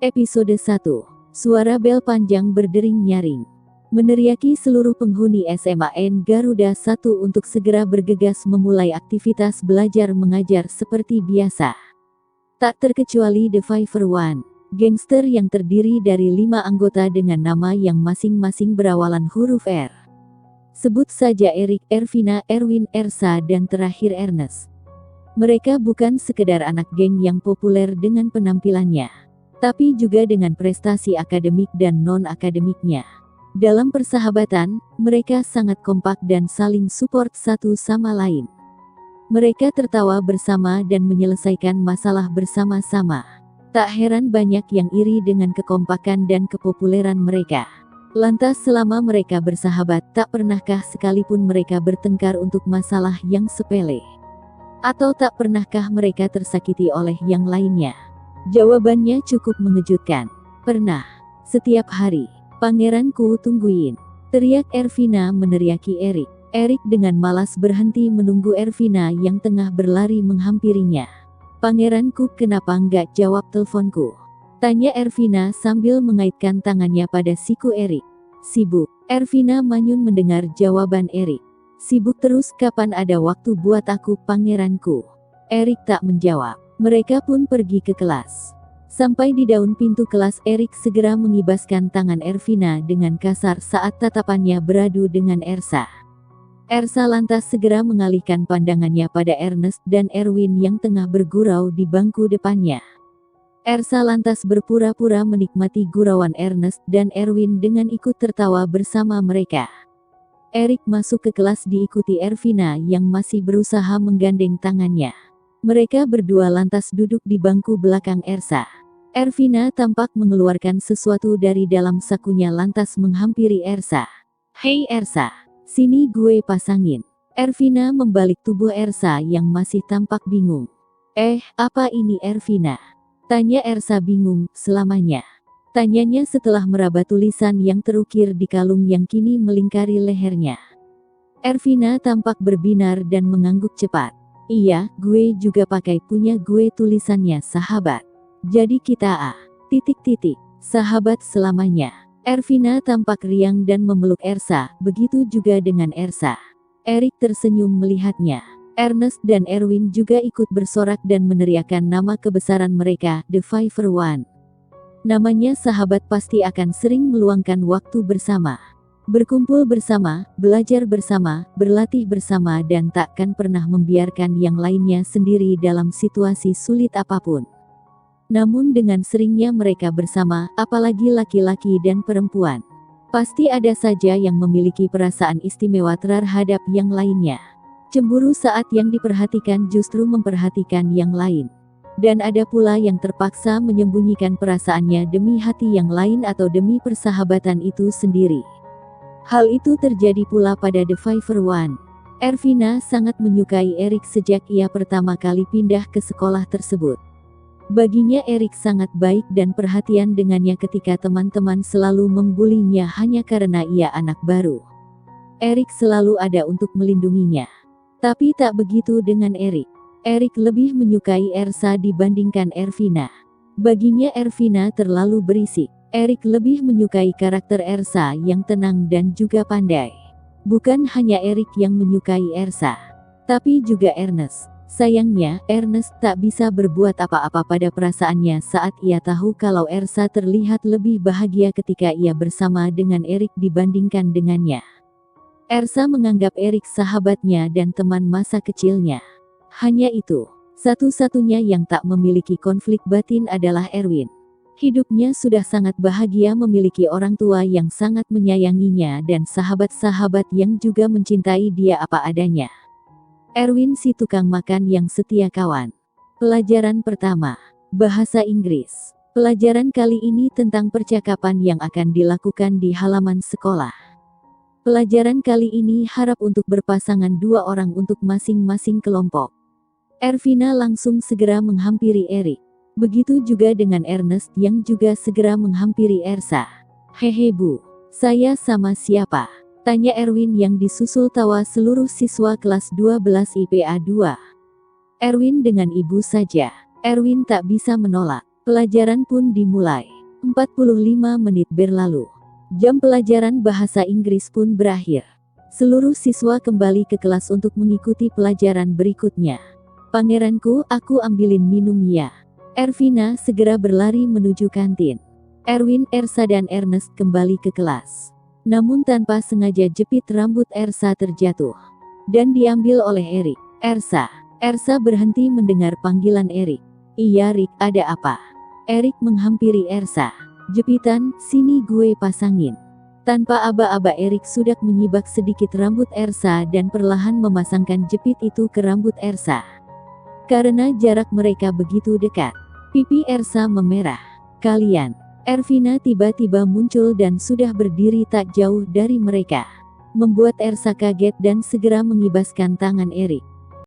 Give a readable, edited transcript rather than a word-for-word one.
Episode 1. Suara bel panjang berdering nyaring. Meneriaki seluruh penghuni SMAN Garuda 1 untuk segera bergegas memulai aktivitas belajar mengajar seperti biasa. Tak terkecuali The Fiver One, gangster yang terdiri dari 5 anggota dengan nama yang masing-masing berawalan huruf R. Sebut saja Erik, Ervina, Erwin, Ersa dan terakhir Ernest. Mereka bukan sekedar anak geng yang populer dengan penampilannya, tapi juga dengan prestasi akademik dan non-akademiknya. Dalam persahabatan, mereka sangat kompak dan saling support satu sama lain. Mereka tertawa bersama dan menyelesaikan masalah bersama-sama. Tak heran banyak yang iri dengan kekompakan dan kepopuleran mereka. Lantas selama mereka bersahabat, tak pernahkah sekalipun mereka bertengkar untuk masalah yang sepele? Atau tak pernahkah mereka tersakiti oleh yang lainnya? Jawabannya cukup mengejutkan. Pernah. Setiap hari. Pangeranku tungguin, teriak Ervina meneriaki Erik. Erik dengan malas berhenti menunggu Ervina yang tengah berlari menghampirinya. Pangeranku, kenapa nggak jawab teleponku? Tanya Ervina sambil mengaitkan tangannya pada siku Erik. Sibuk. Ervina manyun mendengar jawaban Erik. Sibuk terus, kapan ada waktu buat aku, pangeranku? Erik tak menjawab. Mereka pun pergi ke kelas. Sampai di daun pintu kelas, Erik segera mengibaskan tangan Ervina dengan kasar saat tatapannya beradu dengan Ersa. Ersa lantas segera mengalihkan pandangannya pada Ernest dan Erwin yang tengah bergurau di bangku depannya. Ersa lantas berpura-pura menikmati gurauan Ernest dan Erwin dengan ikut tertawa bersama mereka. Erik masuk ke kelas diikuti Ervina yang masih berusaha menggandeng tangannya. Mereka berdua lantas duduk di bangku belakang Ersa. Ervina tampak mengeluarkan sesuatu dari dalam sakunya lantas menghampiri Ersa. "Hei Ersa, sini gue pasangin." Ervina membalik tubuh Ersa yang masih tampak bingung. Apa ini Ervina?" tanya Ersa bingung. "Selamanya," tanyanya setelah meraba tulisan yang terukir di kalung yang kini melingkari lehernya. Ervina tampak berbinar dan mengangguk cepat. "Iya, gue juga pakai punya gue tulisannya sahabat. Jadi kita sahabat selamanya." Ervina tampak riang dan memeluk Ersa, begitu juga dengan Ersa. Erik tersenyum melihatnya. Ernest dan Erwin juga ikut bersorak dan meneriakkan nama kebesaran mereka, The Fiver One. Namanya sahabat pasti akan sering meluangkan waktu bersama. Berkumpul bersama, belajar bersama, berlatih bersama dan takkan pernah membiarkan yang lainnya sendiri dalam situasi sulit apapun. Namun dengan seringnya mereka bersama, apalagi laki-laki dan perempuan, pasti ada saja yang memiliki perasaan istimewa terhadap yang lainnya. Cemburu saat yang diperhatikan justru memperhatikan yang lain. Dan ada pula yang terpaksa menyembunyikan perasaannya demi hati yang lain atau demi persahabatan itu sendiri. Hal itu terjadi pula pada The Fiver One. Ervina sangat menyukai Erik sejak ia pertama kali pindah ke sekolah tersebut. Baginya Erik sangat baik dan perhatian dengannya ketika teman-teman selalu membulinya hanya karena ia anak baru. Erik selalu ada untuk melindunginya. Tapi tak begitu dengan Erik. Erik lebih menyukai Ersa dibandingkan Ervina. Baginya Ervina terlalu berisik. Erik lebih menyukai karakter Ersa yang tenang dan juga pandai. Bukan hanya Erik yang menyukai Ersa, tapi juga Ernest. Sayangnya, Ernest tak bisa berbuat apa-apa pada perasaannya saat ia tahu kalau Ersa terlihat lebih bahagia ketika ia bersama dengan Erik dibandingkan dengannya. Ersa menganggap Erik sahabatnya dan teman masa kecilnya. Hanya itu, satu-satunya yang tak memiliki konflik batin adalah Erwin. Hidupnya sudah sangat bahagia memiliki orang tua yang sangat menyayanginya dan sahabat-sahabat yang juga mencintai dia apa adanya. Erwin si tukang makan yang setia kawan. Pelajaran pertama, bahasa Inggris. Pelajaran kali ini tentang percakapan yang akan dilakukan di halaman sekolah. Pelajaran kali ini harap untuk berpasangan 2 orang untuk masing-masing kelompok. Ervina langsung segera menghampiri Erik. Begitu juga dengan Ernest yang juga segera menghampiri Ersa. "Hehe Bu, saya sama siapa?" tanya Erwin yang disusul tawa seluruh siswa kelas 12 IPA 2. "Erwin dengan Ibu saja." Erwin tak bisa menolak. Pelajaran pun dimulai. 45 menit berlalu. Jam pelajaran bahasa Inggris pun berakhir. Seluruh siswa kembali ke kelas untuk mengikuti pelajaran berikutnya. Pangeranku, aku ambilin minum ya. Ervina segera berlari menuju kantin. Erwin, Ersa dan Ernest kembali ke kelas. Namun tanpa sengaja jepit rambut Ersa terjatuh dan diambil oleh Erik. Ersa berhenti mendengar panggilan Erik. Iya Rick, ada apa? Erik menghampiri Ersa. Jepitan, sini gue pasangin. Tanpa aba-aba Erik sudah menyibak sedikit rambut Ersa dan perlahan memasangkan jepit itu ke rambut Ersa. Karena jarak mereka begitu dekat, pipi Ersa memerah. Kalian, Ervina tiba-tiba muncul dan sudah berdiri tak jauh dari mereka. Membuat Ersa kaget dan segera mengibaskan tangan Erik.